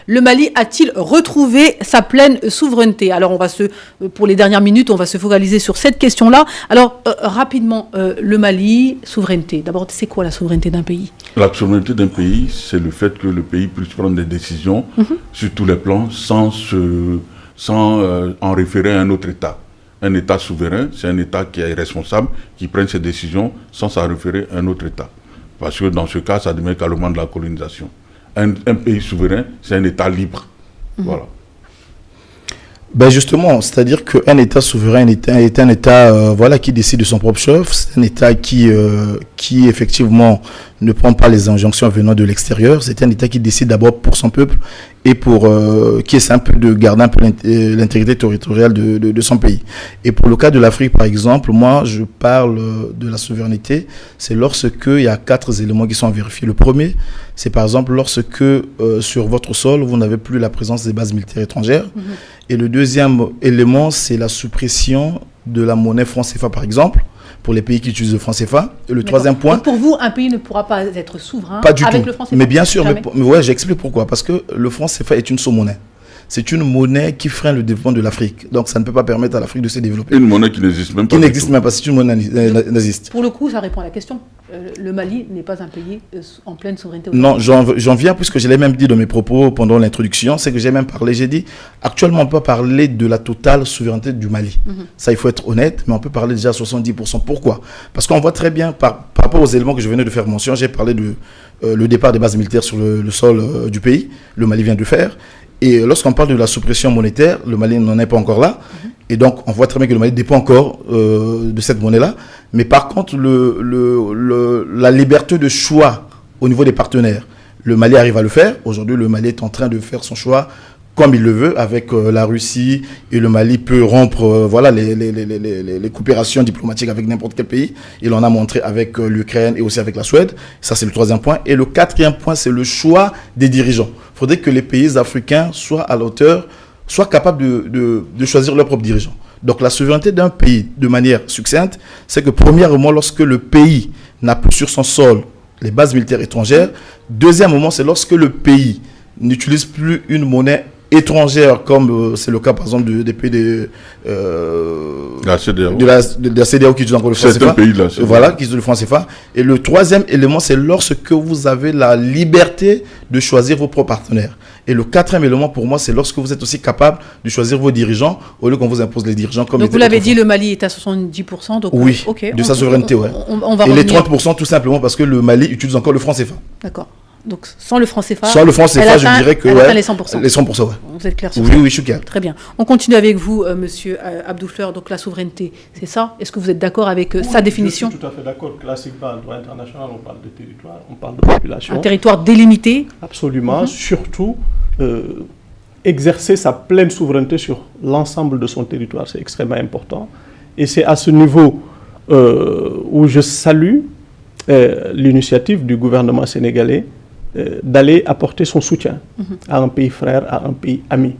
Le Mali a-t-il retrouvé sa pleine souveraineté? Alors, pour les dernières minutes, on va se focaliser sur cette question-là. Alors, rapidement, le Mali, souveraineté. D'abord, c'est quoi la souveraineté d'un pays? La souveraineté d'un pays, c'est le fait que le pays puisse prendre des décisions sur tous les plans sans en référer à un autre État. Un État souverain, c'est un État qui est responsable, qui prend ses décisions sans s'en référer à un autre État. Parce que dans ce cas, ça devient carrément de la colonisation. Un pays souverain, c'est un État libre. Voilà. Ben justement, c'est-à-dire qu'un État souverain est un État qui décide de son propre chef. C'est un État qui effectivement ne prend pas les injonctions venant de l'extérieur. C'est un État qui décide d'abord pour son peuple et qui essaie un peu de garder un peu l'intégrité territoriale de son pays. Et pour le cas de l'Afrique, par exemple, moi, je parle de la souveraineté. C'est lorsque il y a 4 éléments qui sont à vérifier. Le premier, c'est par exemple lorsque sur votre sol, vous n'avez plus la présence des bases militaires étrangères. Et le deuxième élément, c'est la suppression de la monnaie franc CFA, par exemple, pour les pays qui utilisent le franc CFA. Et le troisième point... Donc pour vous, un pays ne pourra pas être souverain avec le franc CFA? Mais bien sûr, mais ouais, j'explique pourquoi. Parce que le franc CFA est une sous-monnaie. C'est une monnaie qui freine le développement de l'Afrique. Donc ça ne peut pas permettre à l'Afrique de se développer. Une monnaie qui n'existe même pas. Qui n'existe même pas, c'est une monnaie naziste. Pour le coup, ça répond à la question. Le Mali n'est pas un pays en pleine souveraineté. Non, j'en viens, puisque je l'ai même dit dans mes propos pendant l'introduction, c'est que j'ai même parlé, j'ai dit, actuellement on peut parler de la totale souveraineté du Mali. Ça, il faut être honnête, mais on peut parler déjà à 70%. Pourquoi? Parce qu'on voit très bien, par rapport aux éléments que je venais de faire mention, j'ai parlé de le départ des bases militaires sur le sol du pays, le Mali vient de faire. Et lorsqu'on parle de la suppression monétaire, le Mali n'en est pas encore là. Et donc, on voit très bien que le Mali dépend encore de cette monnaie-là. Mais par contre, la liberté de choix au niveau des partenaires, le Mali arrive à le faire. Aujourd'hui, le Mali est en train de faire son choix comme il le veut avec la Russie. Et le Mali peut rompre les coopérations diplomatiques avec n'importe quel pays. Il en a montré avec l'Ukraine et aussi avec la Suède. Ça, c'est le troisième point. Et le quatrième point, c'est le choix des dirigeants. Il faudrait que les pays africains soient à l'auteur, soient capables de choisir leurs propres dirigeants. Donc la souveraineté d'un pays, de manière succincte, c'est que premièrement, lorsque le pays n'a plus sur son sol les bases militaires étrangères. Deuxièmement, c'est lorsque le pays n'utilise plus une monnaie étrangère, comme c'est le cas par exemple des pays de la CEDEAO qui utilisent encore le franc CFA. Voilà, qui utilisent le franc CFA. Et le troisième élément, c'est lorsque vous avez la liberté de choisir vos propres partenaires. Et le quatrième élément pour moi, c'est lorsque vous êtes aussi capable de choisir vos dirigeants au lieu qu'on vous impose les dirigeants. Comme donc vous l'avez dit, le Mali est à 70%. Donc oui, de sa souveraineté, ouais. On va et revenir. Les 30% tout simplement parce que le Mali utilise encore le franc CFA. D'accord. Donc, sans le franc CFA, je dirais que atteint les 100%. Les 100%, ouais. Vous êtes clair sur ça? Oui, je suis clair. Très bien. On continue avec vous, monsieur Abdou Fleur. Donc, la souveraineté, c'est ça? Est-ce que vous êtes d'accord avec sa définition? Je suis tout à fait d'accord. Classiquement, en droit international, on parle de territoire, on parle de population. Un territoire délimité? Absolument. Surtout, exercer sa pleine souveraineté sur l'ensemble de son territoire, c'est extrêmement important. Et c'est à ce niveau où je salue l'initiative du gouvernement sénégalais d'aller apporter son soutien à un pays frère, à un pays ami.